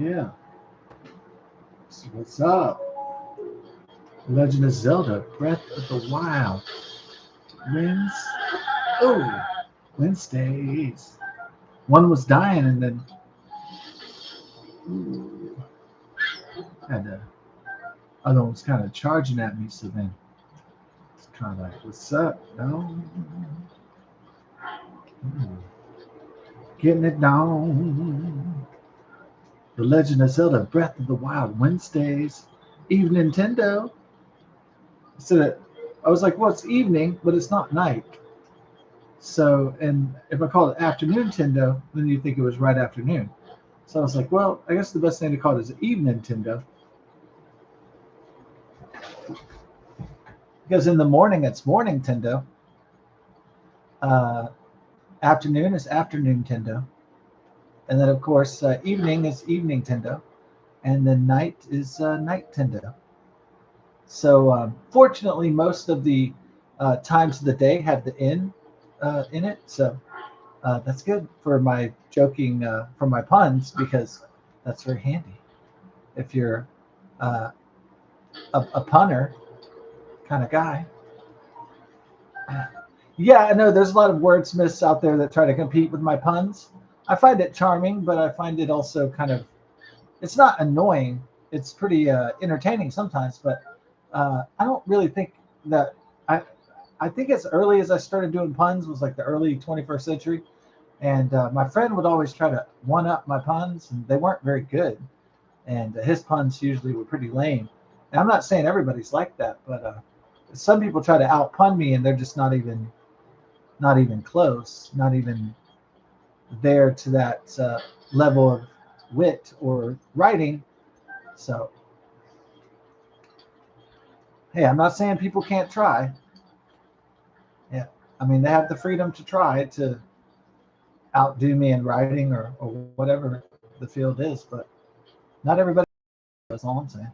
Yeah. So what's up? Legend of Zelda: Breath of the Wild. Wins. Oh, Wednesdays. One was dying, and then ooh, had the other one was kind of charging at me. So then it's kind of like, "What's up? No, Ooh, getting it down." The Legend of Zelda: Breath of the Wild Wednesdays. Evenintendo. So I was like, well, it's evening, but it's not night. So, and if I call it afternoon Tendo, then you think it was right afternoon. So I was like, well, I guess the best thing to call it is evening Tendo. Because in the morning, it's morning Tendo. Uh, Afternoon is afternoon Tendo. And then, of course, evening is evening Tendo. And then night is night Tendo. So, fortunately, most of the times of the day have the in it. So that's good for my joking, for my puns, because that's very handy. If you're uh, a punner kind of guy. Yeah, I know there's a lot of wordsmiths out there that try to compete with my puns. I find it charming, but I find it also kind of, it's not annoying. It's pretty entertaining sometimes, but I don't really think that, I, I think as early as I started doing puns was like the early 21st century. And my friend would always try to one up my puns, and they weren't very good. And his puns usually were pretty lame. And I'm not saying everybody's like that, but some people try to out pun me, and they're just not even close, not even there to that level of wit or writing. So, hey, I'm not saying people can't try. Yeah, I mean they have the freedom to try to outdo me in writing or whatever the field is, but not everybody. That's all I'm saying.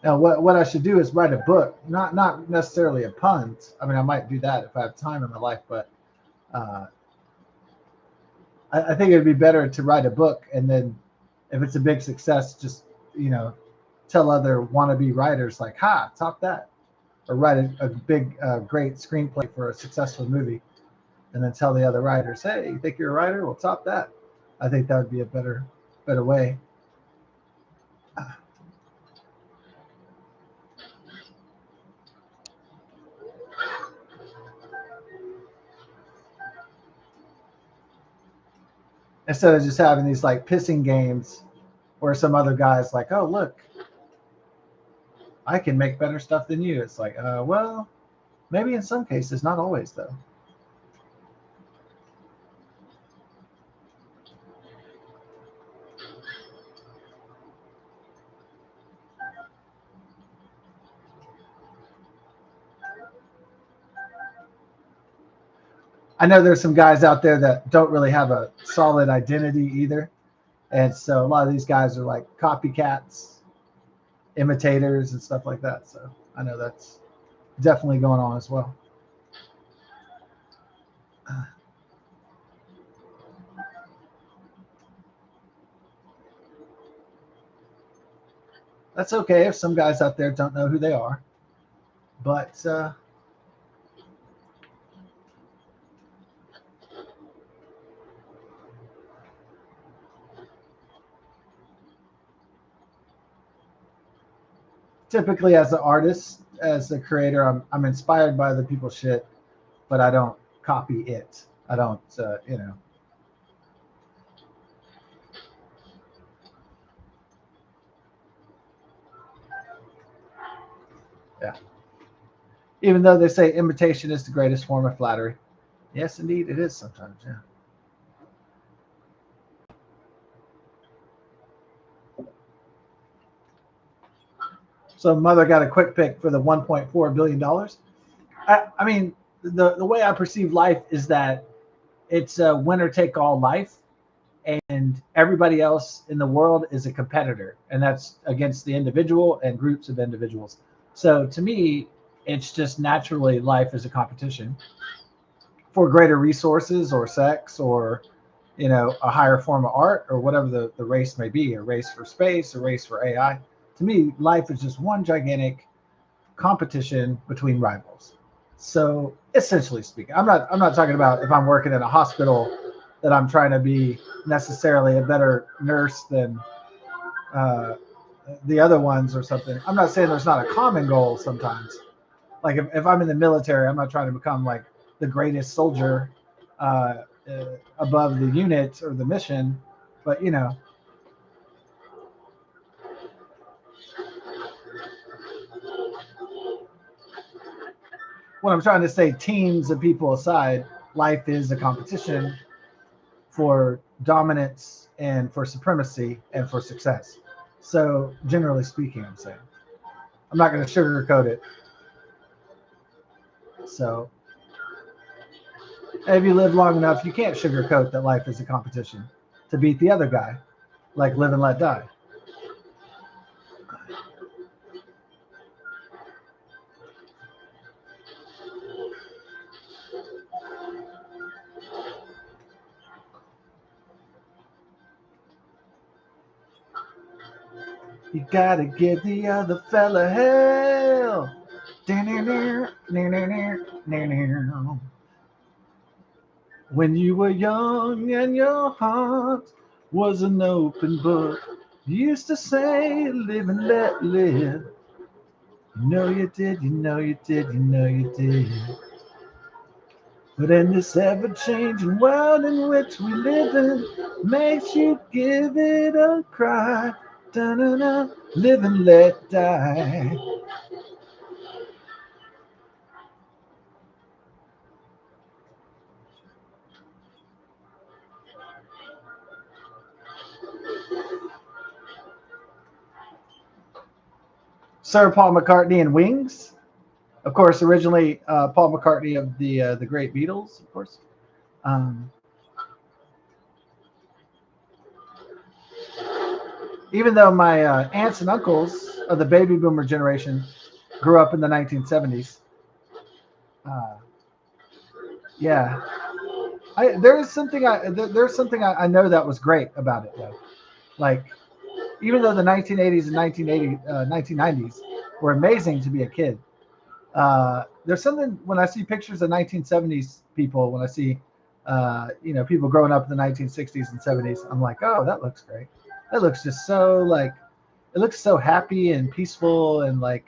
Now, what I should do is write a book, not necessarily a puns. I mean, I might do that if I have time in my life, but uh, I think it'd be better to write a book, and then if it's a big success, just you know tell other wannabe writers like, "Ha, top that," or write a big, great screenplay for a successful movie, and then tell the other writers, "Hey, you think you're a writer? Well, top that." I think that would be a better way. Instead of just having these like pissing games where some other guy's like, "Oh, look, I can make better stuff than you." It's like, well, maybe in some cases, not always though. I know there's some guys out there that don't really have a solid identity either, and so a lot of these guys are like copycats, imitators, and stuff like that. So I know that's definitely going on as well. That's okay if some guys out there don't know who they are, but typically as an artist, as a creator, I'm inspired by other people's shit, but I don't copy it. I don't, yeah. Even though they say imitation is the greatest form of flattery. Yes, indeed, it is sometimes. Yeah. So mother got a quick pick for the 1.4 billion dollars. I mean, the way I perceive life is that it's a winner take all life, and everybody else in the world is a competitor, and that's against the individual and groups of individuals. So to me, it's just naturally life is a competition for greater resources or sex or a higher form of art or whatever the race may be, a race for space, a race for AI. To me, life is just one gigantic competition between rivals. So essentially speaking, I'm not talking about if I'm working in a hospital that I'm trying to be necessarily a better nurse than uh, the other ones or something. I'm not saying there's not a common goal sometimes. Like if I'm in the military, I'm not trying to become like the greatest soldier above the unit or the mission, but what I'm trying to say, teams of people aside, life is a competition for dominance and for supremacy and for success. So generally speaking, I'm saying I'm not going to sugarcoat it. So if you live long enough, you can't sugarcoat that life is a competition to beat the other guy, like live and let die. You gotta give the other fella hell. When you were young and your heart was an open book, you used to say, live and let live. You know you did, you know you did, you know you did. But in this ever changing world in which we live in, makes you give it a cry. Da-na-na, live and let die. Sir Paul McCartney and Wings. Of course, originally Paul McCartney of the Great Beatles, of course. Um, Even though my aunts and uncles of the baby boomer generation grew up in the 1970s, uh, yeah, there's something I know that was great about it though. Like even though the 1980s and 1990s were amazing to be a kid, there's something when I see pictures of 1970s people, when I see people growing up in the 1960s and 70s, I'm like, oh, that looks great. That looks just so like it looks so happy and peaceful and like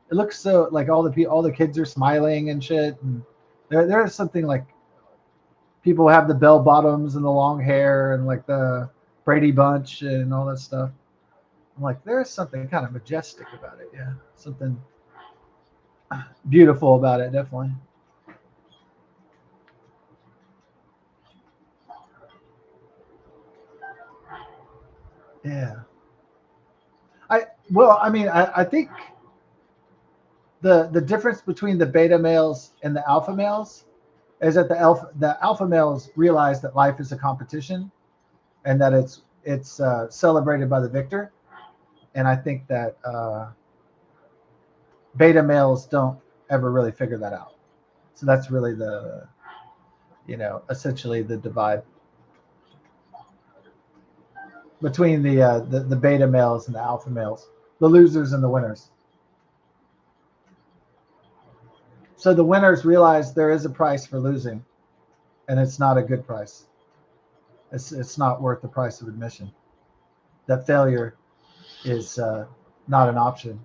it looks so like all the kids are smiling and shit. And there's something like people have the bell bottoms and the long hair and like the Brady Bunch and all that stuff. I'm like, there's something kind of majestic about it. Yeah, something beautiful about it, definitely. Yeah. I mean, I think the difference between the beta males and the alpha males is that the alpha males realize that life is a competition and that it's celebrated by the victor. And I think that beta males don't ever really figure that out. So that's really essentially the divide between the beta males and the alpha males, the losers and the winners. So the winners realize there is a price for losing, and it's not a good price. It's not worth the price of admission. That failure is not an option.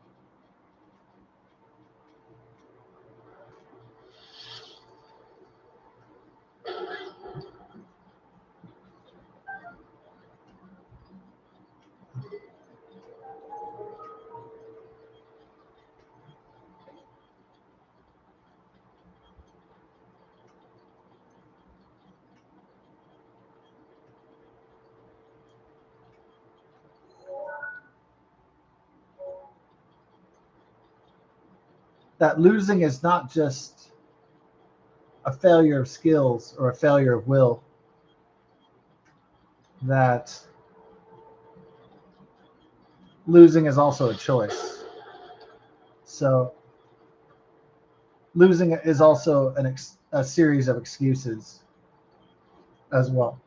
That losing is not just a failure of skills or a failure of will. that losing is also a choice. So losing is also a series of excuses as well.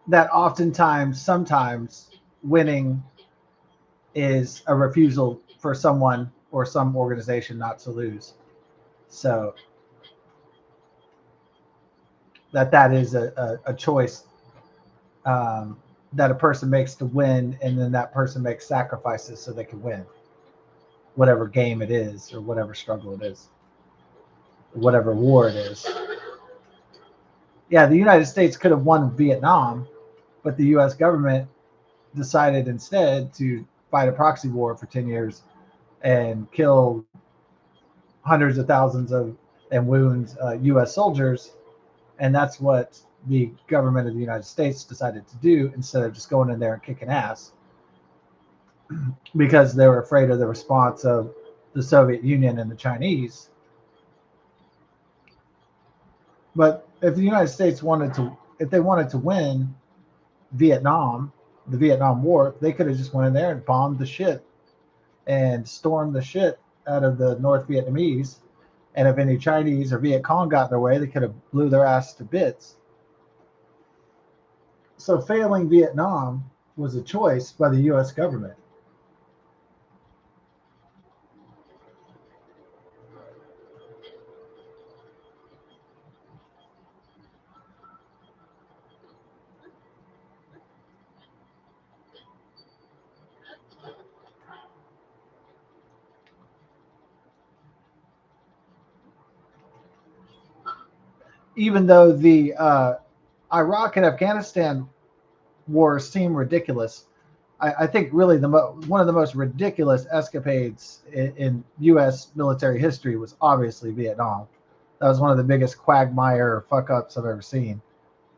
That oftentimes, sometimes winning is a refusal for someone or some organization not to lose. So that is a choice that a person makes to win, and then that person makes sacrifices so they can win whatever game it is or whatever struggle it is, whatever war it is. Yeah, the United States could have won Vietnam, but the U.S. government decided instead to fight a proxy war for 10 years and kill hundreds of thousands of and wound U.S. soldiers, and that's what the government of the United States decided to do instead of just going in there and kicking ass because they were afraid of the response of the Soviet Union and the Chinese. But if the United States if they wanted to win Vietnam, the Vietnam War, they could have just went in there and bombed the shit and stormed the shit out of the North Vietnamese. And if any Chinese or Viet Cong got in their way, they could have blew their ass to bits. So failing Vietnam was a choice by the U.S. government. Even though the Iraq and Afghanistan wars seem ridiculous, I think really one of the most ridiculous escapades in U.S. military history was obviously Vietnam. That was one of the biggest quagmire fuck ups I've ever seen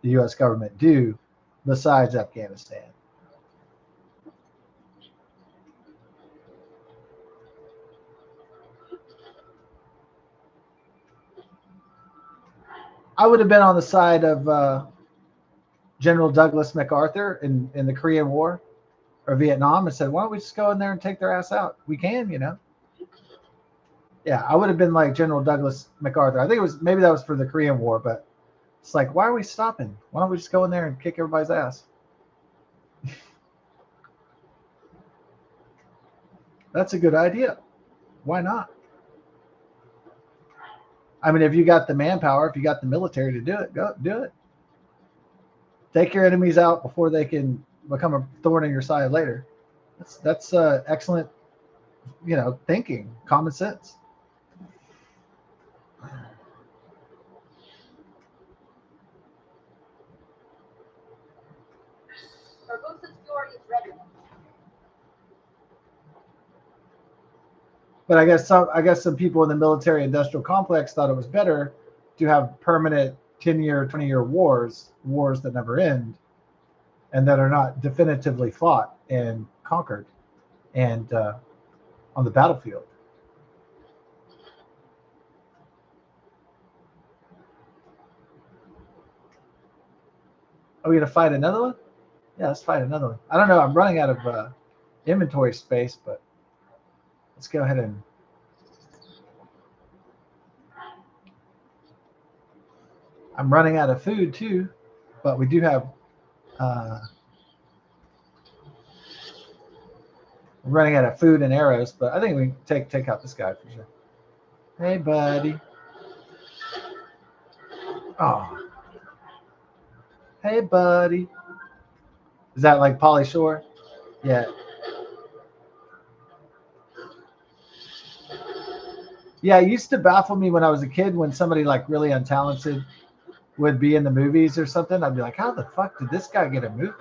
the U.S. government do, besides Afghanistan. I would have been on the side of General Douglas MacArthur in the Korean War or Vietnam and said, why don't we just go in there and take their ass out? We can, you know. Yeah, I would have been like General Douglas MacArthur. I think it was maybe that was for the Korean War, but it's like, why are we stopping? Why don't we just go in there and kick everybody's ass? That's a good idea. Why not? I mean, if you got the manpower, if you got the military to do it, go do it. Take your enemies out before they can become a thorn in your side later. That's excellent, thinking, common sense. But I guess some people in the military industrial complex thought it was better to have permanent 10-year, 20-year wars that never end, and that are not definitively fought and conquered and on the battlefield. Are we gonna fight another one? Yeah, let's fight another one. I don't know. I'm running out of inventory space, but let's go ahead and. I'm running out of food too, but we do have. Uh, I'm running out of food and arrows, but I think we can take out this guy for sure. Hey, buddy. Oh, hey, buddy. Is that like Polly Shore? Yeah. Yeah, it used to baffle me when I was a kid when somebody like really untalented would be in the movies or something. I'd be like, how the fuck did this guy get a movie?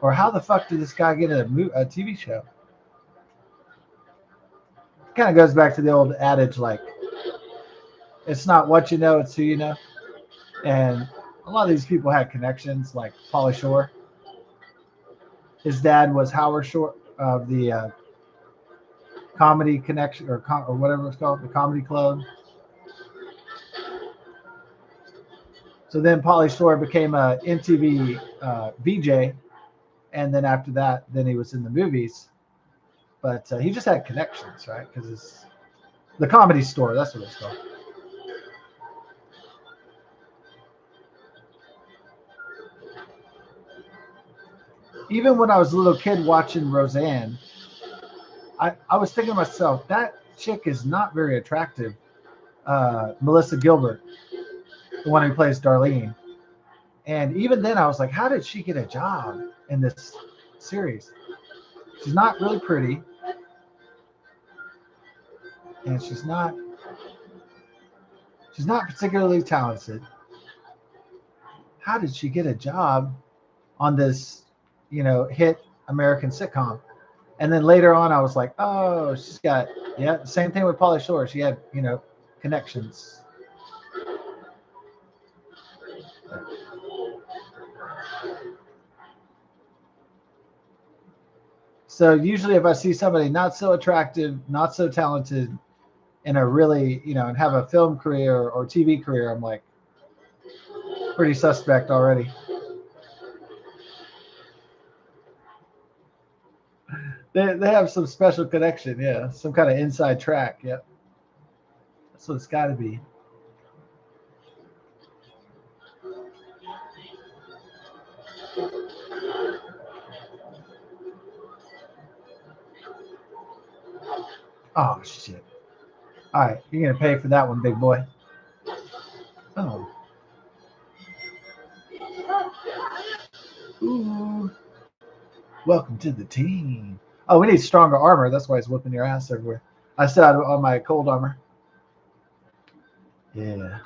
Or how the fuck did this guy get a TV show? Kind of goes back to the old adage like, it's not what you know, it's who you know. And A lot of these people had connections, like Pauly Shore. His dad was Howard Shore of the Comedy Connection or whatever it's called, the Comedy Club. So then Pauly Shore became a MTV VJ, and then after that, then he was in the movies. But he just had connections, right? Because it's the Comedy Store. That's what it's called. Even when I was a little kid watching Roseanne, I was thinking to myself, that chick is not very attractive. Melissa Gilbert, the one who plays Darlene. And even then, I was like, how did she get a job in this series? She's not really pretty, and she's not particularly talented. How did she get a job on this, hit American sitcom? And then later on, I was like, oh, she's got, yeah, same thing with Pauly Shore. She had, connections. So usually if I see somebody not so attractive, not so talented, in a really, and have a film career or TV career, I'm like, pretty suspect already. They have some special connection, yeah. Some kind of inside track, yeah. That's what it's got to be. Oh, shit. All right, you're going to pay for that one, big boy. Oh. Ooh. Welcome to the team. Oh, we need stronger armor. That's why he's whipping your ass everywhere. I said on my cold armor. Yeah.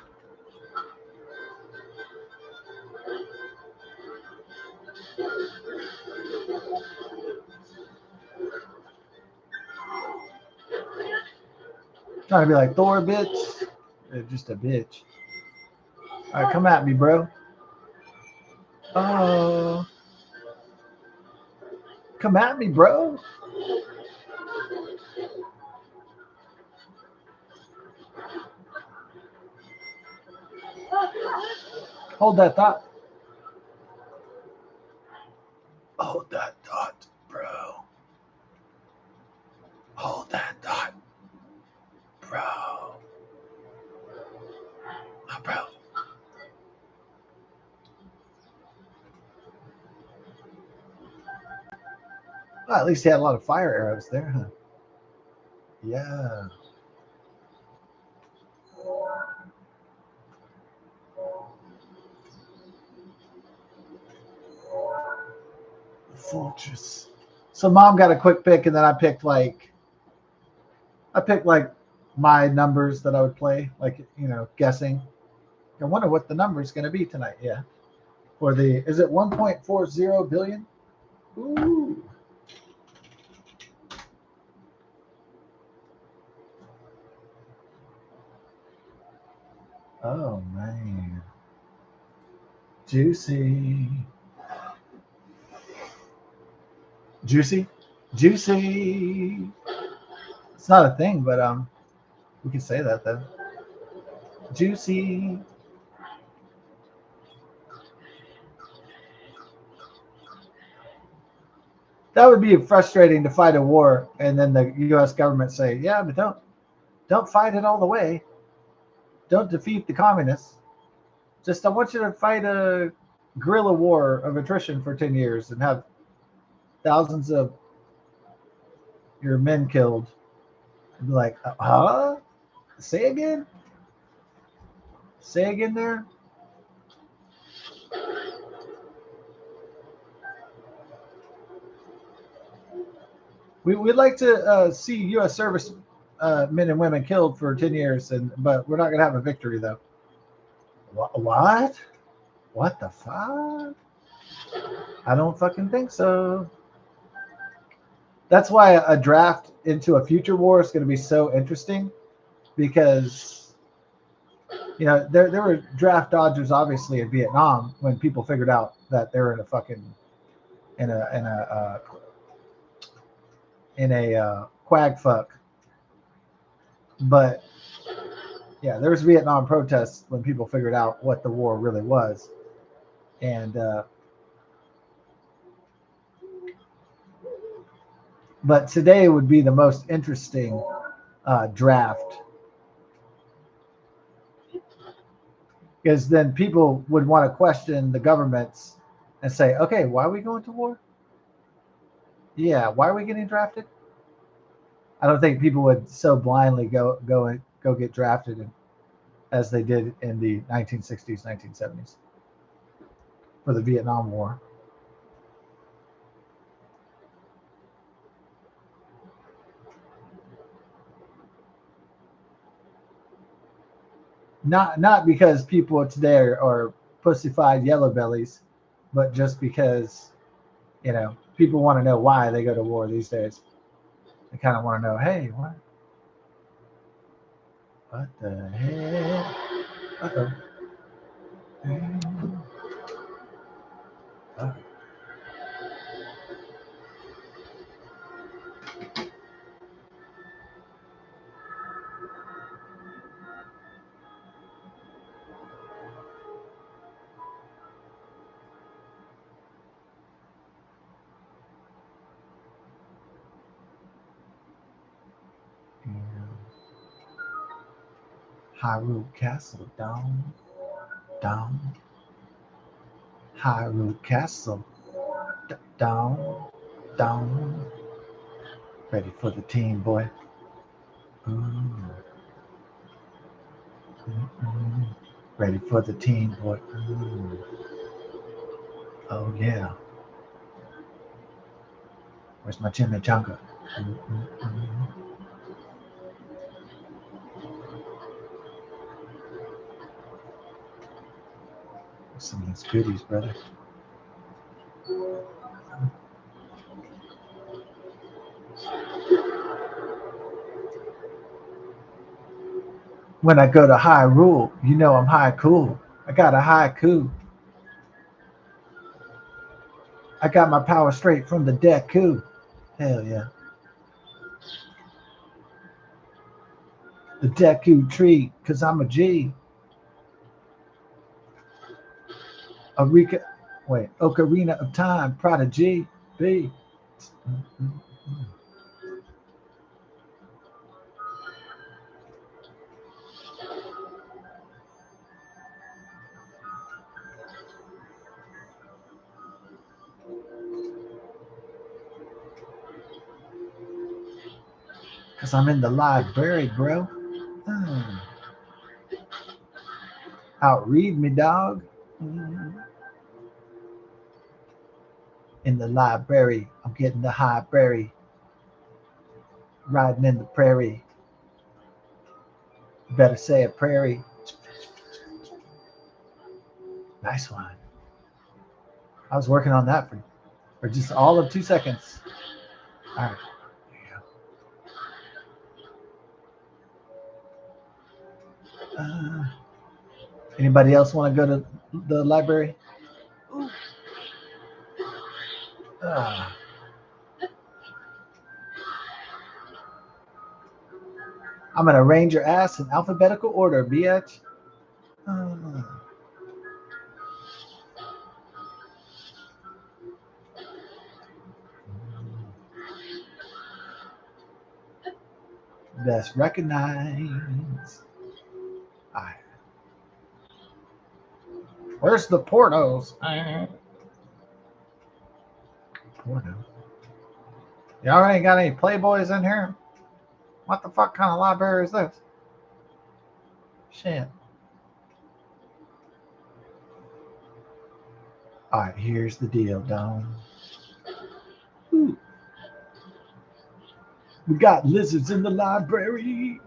Trying to be like Thor, bitch. You're just a bitch. All right, come at me, bro. Oh. Come at me, bro. Hold that thought. Hold that thought, bro. Hold that thought, bro. Oh, bro. Well, at least he had a lot of fire arrows there, huh? Yeah. Fortress. So mom got a quick pick, and then I picked like my numbers that I would play, like guessing. I wonder what the number is going to be tonight. Yeah, for the is it 1.40 billion? Ooh. Oh man, juicy, juicy, juicy. It's not a thing, but we can say that though. Juicy. That would be frustrating to fight a war, and then the U.S. government say, "Yeah, but don't fight it all the way. Don't defeat the communists. Just I want you to fight a guerrilla war of attrition for 10 years and have thousands of your men killed." And be like, huh? Say again? Say again there? We'd like to see U.S. service men and women killed for 10 years, but we're not going to have a victory, though. What? What the fuck? I don't fucking think so. That's why a draft into a future war is going to be so interesting, because There were draft dodgers obviously in Vietnam when people figured out that they were in a fucking in a in a in a quag fuck. But yeah, there was Vietnam protests when people figured out what the war really was, and but today would be the most interesting draft because then people would want to question the governments and say, okay, why are we going to war? Yeah, why are we getting drafted? I don't think people would so blindly go get drafted as they did in the 1960s, 1970s for the Vietnam War. Not because people today are pussified yellow bellies, but just because people want to know why they go to war these days. They kind of want to know, hey, what the hell? Uh-oh. Uh-oh. Hyrule Castle, down, down. Hyrule Castle, down, down. Ready for the team, boy. Ooh. Mm-mm. Ready for the team, boy. Ooh. Oh yeah. Where's my chimichanga? Mm-mm-mm. Some of these goodies, brother. When I go to Hyrule, I'm high cool. I got a haiku. I got my power straight from the Deku. Hell yeah. The Deku tree, cause I'm a G. Arika, Ocarina of Time, Prodigy, B. Cause I'm in the library, bro. Mm. Outread me, dog. Mm. In the library, I'm getting the high berry. Riding in the prairie. Better say a prairie. Nice one. I was working on that for just all of 2 seconds. All right. Uh, Anybody else want to go to the library? Uh, I'm gonna arrange your ass in alphabetical order, bitch. Uh, best recognize. All right. Where's the Portos? Porto. Y'all ain't got any Playboys in here? What the fuck kind of library is this? Shit. All right, here's the deal, Don. Ooh. We got lizards in the library.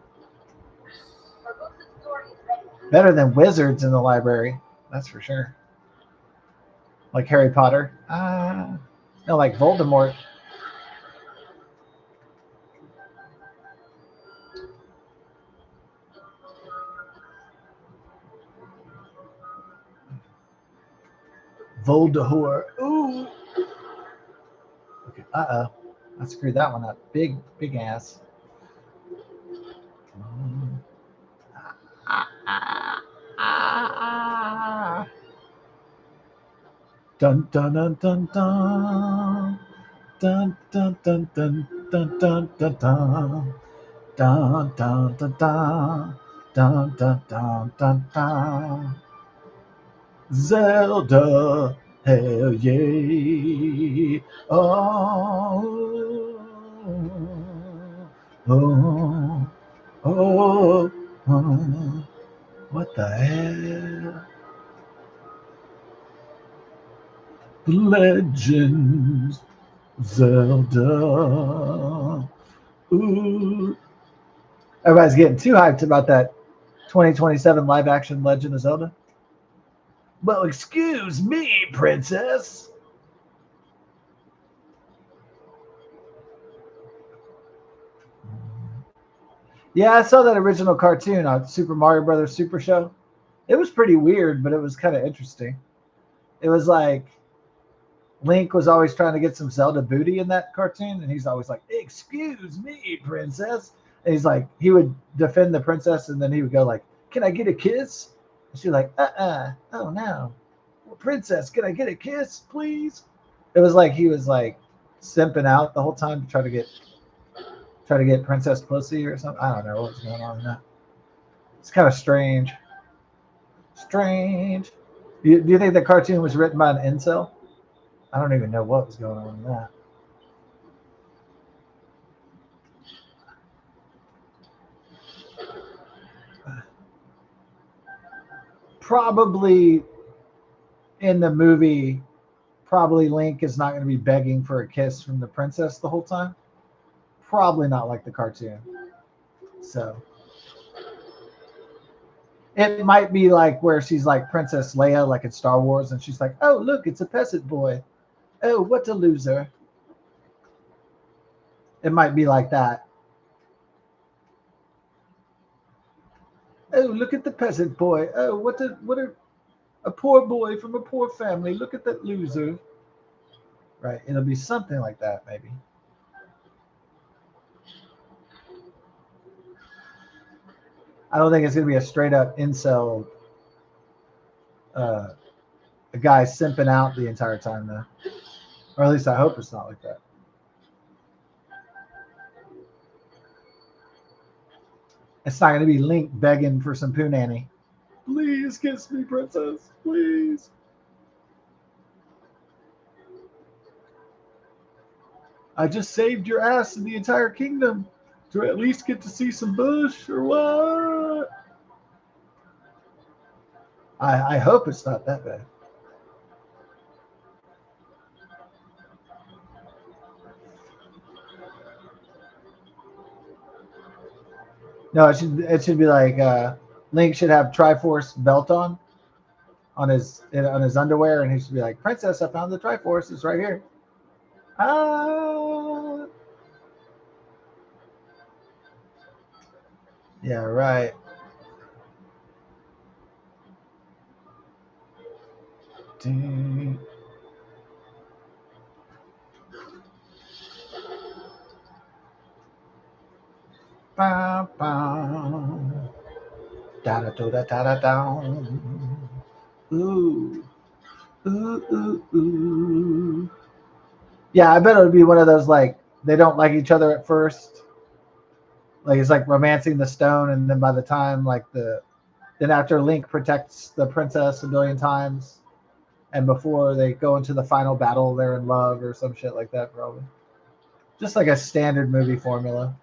Better than wizards in the library, that's for sure. Like Harry Potter. No, like Voldemort. Voldemort. Ooh. Okay. Uh-oh. I screwed that one up. Big ass. Dun dun dun dun dun. Dun dun dun dun dun dun dun dun. Dun dun dun dun. Dun dun dun dun dun. Zelda, hell yeah. Oh, oh, oh, oh. What the hell? Legends, Zelda. Ooh. Everybody's getting too hyped about that 2027 live action Legend of Zelda. Well, excuse me, princess. Yeah, I saw that original cartoon on Super Mario Brothers Super Show. It was pretty weird, but it was kind of interesting. It was like Link was always trying to get some Zelda booty in that cartoon, and he's always like, "Excuse me, princess." And he's like, he would defend the princess, and then he would go like, "Can I get a kiss?" And she's like, "Oh no, well, princess, can I get a kiss, please?" It was like he was like simping out the whole time to try to get princess pussy or something. I don't know what was going on in that. It's kind of strange. Strange. Do you think the cartoon was written by an incel? I don't even know what was going on in that. Probably in the movie, probably Link is not going to be begging for a kiss from the princess the whole time. Probably not like the cartoon. So it might be like where she's like Princess Leia, like in Star Wars, and she's like, "Oh, look, it's a peasant boy. Oh, what a loser." It might be like that. Oh, look at the peasant boy. Oh, a poor boy from a poor family. Look at that loser. Right. It'll be something like that, maybe. I don't think it's gonna be a straight up incel uh, a guy simping out the entire time though. Or at least I hope it's not like that. It's not gonna be Link begging for some poo nanny. Please kiss me, princess. Please. I just saved your ass in the entire kingdom. Do I at least get to see some bush or what? I hope it's not that bad. No, it should be like Link should have Triforce belt on his underwear, and he should be like, "Princess, I found the Triforce. It's right here." Ah, yeah, right. Ding. Bow, bow. Da da da da da da. Ooh, ooh, ooh, ooh. Yeah, I bet it would be one of those like they don't like each other at first. Like it's like romancing the stone, and then by the time like then after Link protects the princess a billion times, and before they go into the final battle, they're in love or some shit like that, probably. Just like a standard movie formula.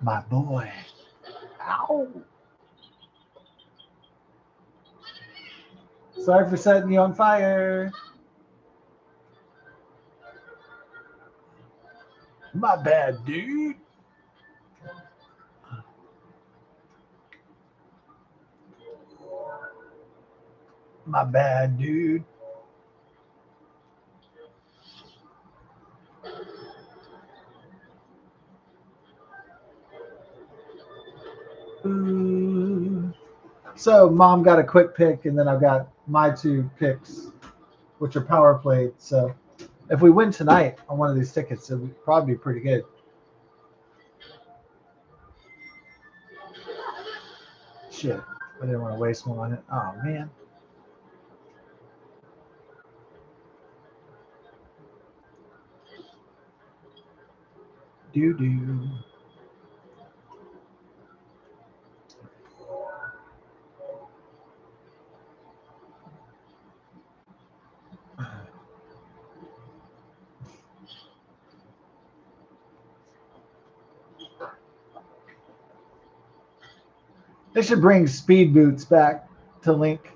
My boy. Ow. Sorry for setting you on fire. My bad, dude. My bad, dude. So mom got a quick pick, and then I've got my two picks, which are power played. So if we win tonight on one of these tickets, it would probably be pretty good. Shit, I didn't want to waste one on it. Oh man. Doo doo. They should bring speed boots back to Link.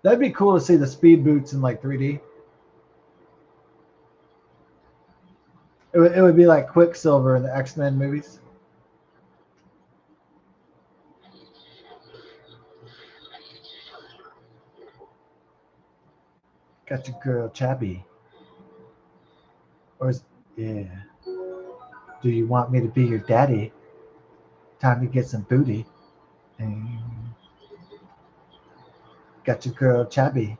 That'd be cool to see the speed boots in like 3D. It would be like Quicksilver in the X-Men movies. Got your girl Chappie. Or is, yeah. Do you want me to be your daddy? Time to get some booty. And got your girl Chappie.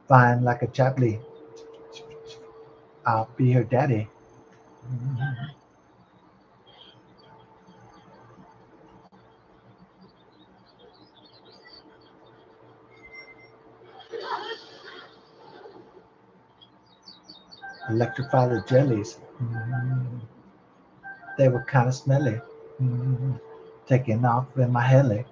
Fine like a Chapley. I'll be her daddy. Electrify the jellies. They were kind of smelly. Taking off in my heli.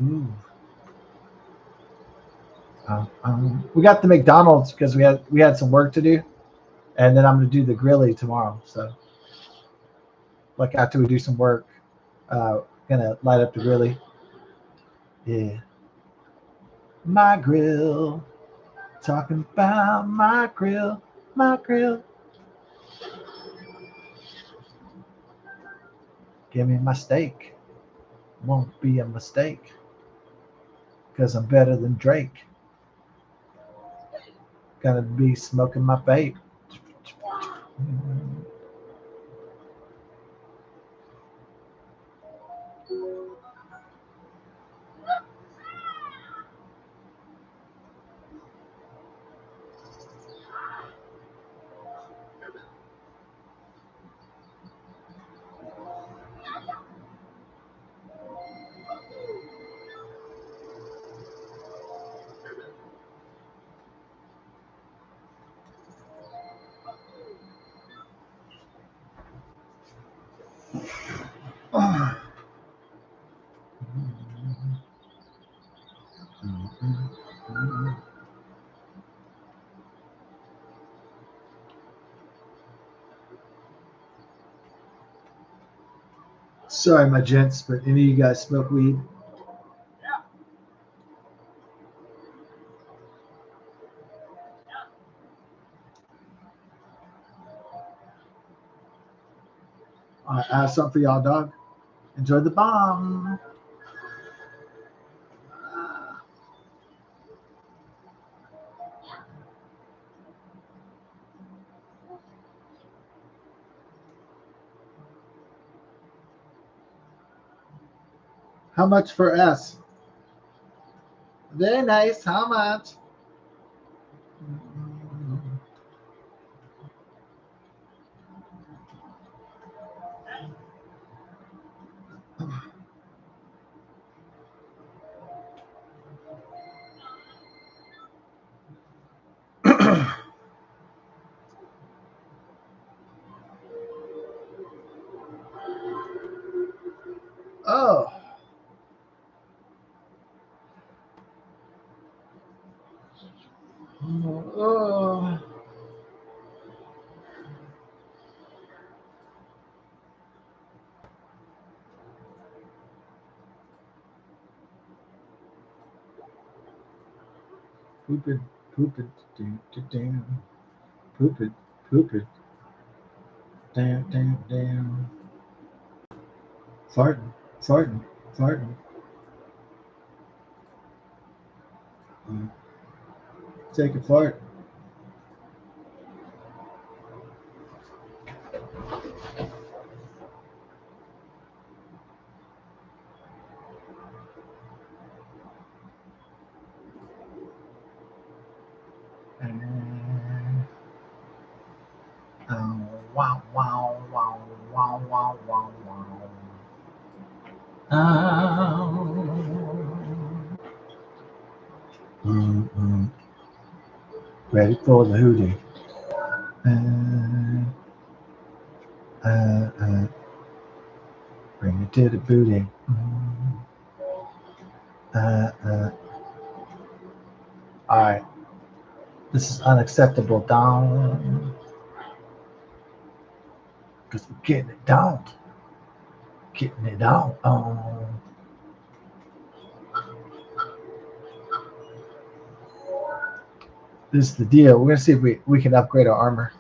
Ooh. We got the McDonald's because we had some work to do, and then I'm gonna do the grilly tomorrow. So, like after we do some work, gonna light up the grilly. Yeah, my grill. Talking about my grill, my grill. Give me my steak. Won't be a mistake, cause I'm better than Drake. Gonna be smoking my vape. Sorry, my gents, but any of you guys smoke weed? I have something for y'all, dog. Enjoy the bomb. How much for S? Very nice. How much? Oh. Oh. Poop it, poop it, damn. Poop it, poop it. Damn, damn, damn. Farting, farting, farting. Take a fart. Wow, wow, wow, wow, wow, wow, wow. Ready for the hootie. Bring it to the booty. All right. This is unacceptable, down. Because we're getting it down. Getting it down. This is the deal. We're going to see if we can upgrade our armor.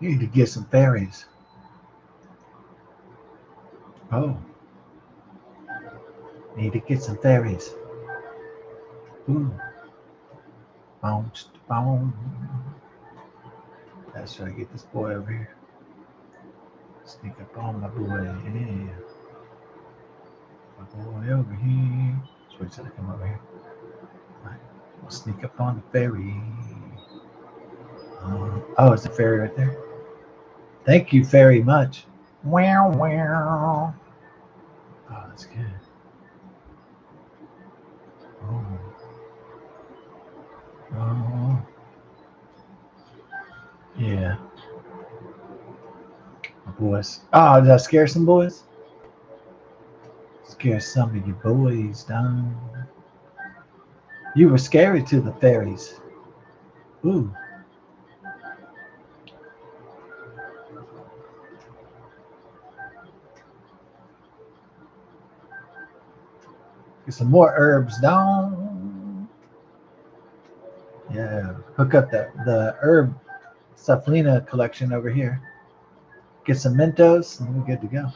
You need to get some fairies. Oh. Need to get some fairies. Ooh. Bounce, bounce. Let's try to get this boy over here. Sneak up on my boy. Yeah. My boy over here. Let's wait till I come over here. Right. We'll sneak up on the fairy. Oh, it's a fairy right there. Thank you very much. Wow, wow. Oh, that's good. Oh. Oh. Yeah. My boys. Oh, did I scare some boys? Scare some of you boys down. You were scary to the fairies. Ooh. Get some more herbs down. Yeah. Hook up the herb Saflina collection over here. Get some Mentos and we're good to go.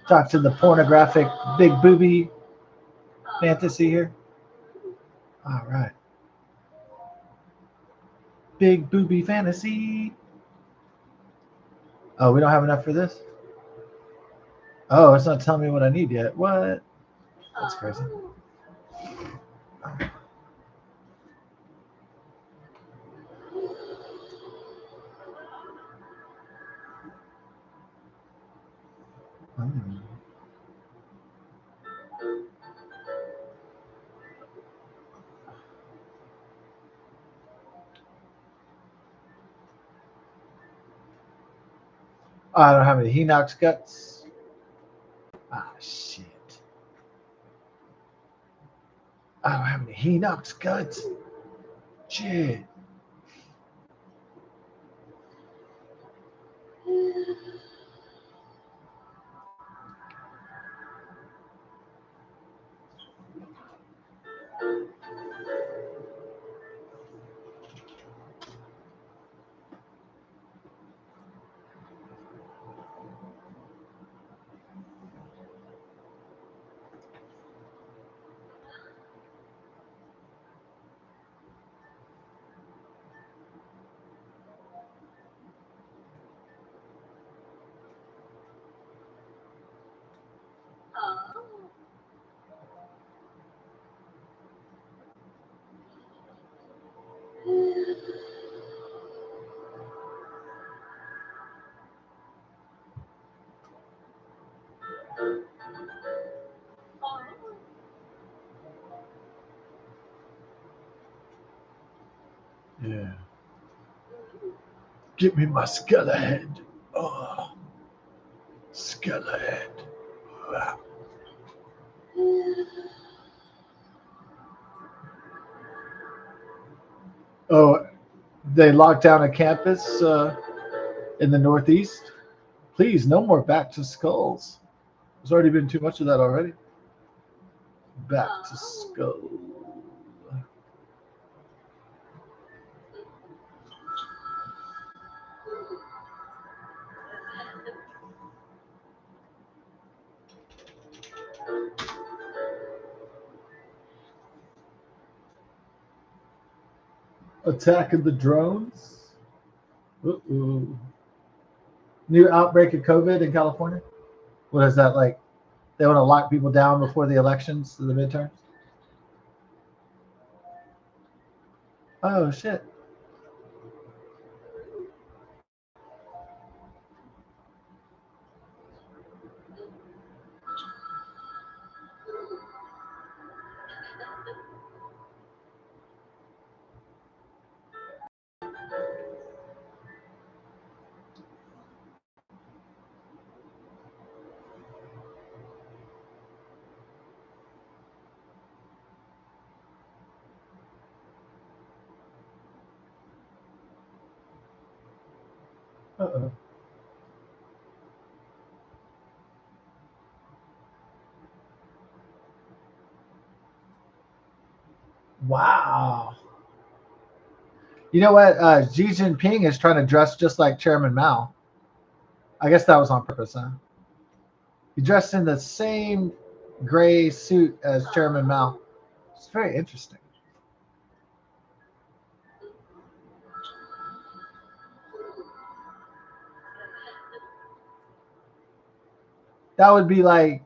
Talk to the pornographic big booby fantasy here. All right. Big booby fantasy. Oh, we don't have enough for this? Oh, it's not telling me what I need yet. What? That's crazy. Oh, I don't have any Henox guts. Ah, shit. I don't have any Henox guts. Shit. Yeah. Give me my skeleton head. Oh, skeleton head. Ah. Oh, they locked down a campus in the Northeast. Please, no more back to skulls. There's already been too much of that already. Back to skull. Attack of the drones. Uh-oh. New outbreak of COVID in California. What is that like? They want to lock people down before the elections, the midterms. Oh shit. Uh-oh. Wow. You know what? Xi Jinping is trying to dress just like Chairman Mao. I guess that was on purpose, huh? He dressed in the same gray suit as Chairman Mao. It's very interesting. That would be like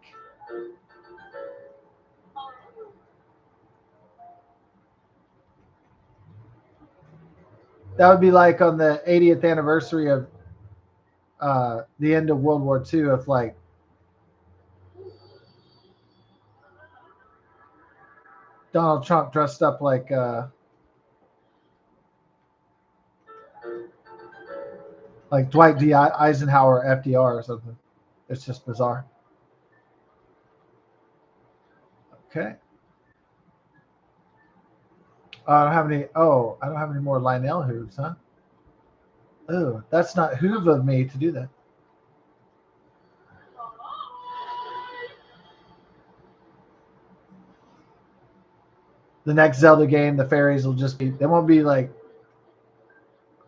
on the 80th anniversary of the end of World War II. If like Donald Trump dressed up like Dwight D. Eisenhower, FDR, or something. It's just bizarre. Okay. I don't have any. Oh, I don't have any more Lionel hooves, huh? Oh, that's not hoove of me to do that. The next Zelda game, the fairies will just be. They won't be like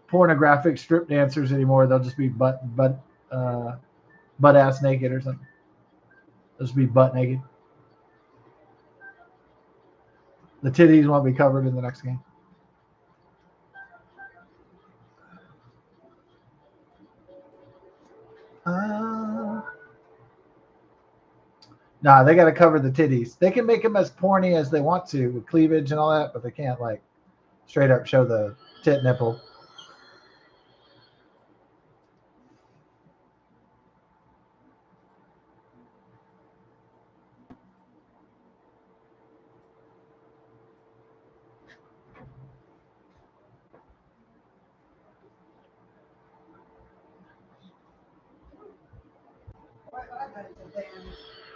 pornographic strip dancers anymore. They'll just be uh, butt ass naked or something. They'll just be butt naked. The titties won't be covered in the next game. Uh, nah, they got to cover the titties. They can make them as porny as they want to with cleavage and all that, but they can't like straight up show the tit nipple.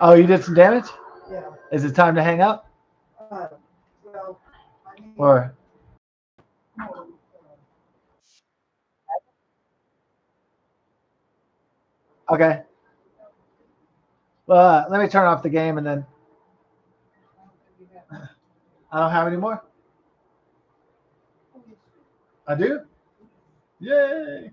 Oh, you did some damage? Yeah. Is it time to hang up? Well, or okay. Well, let me turn off the game and then I don't have any more. I do. Yay!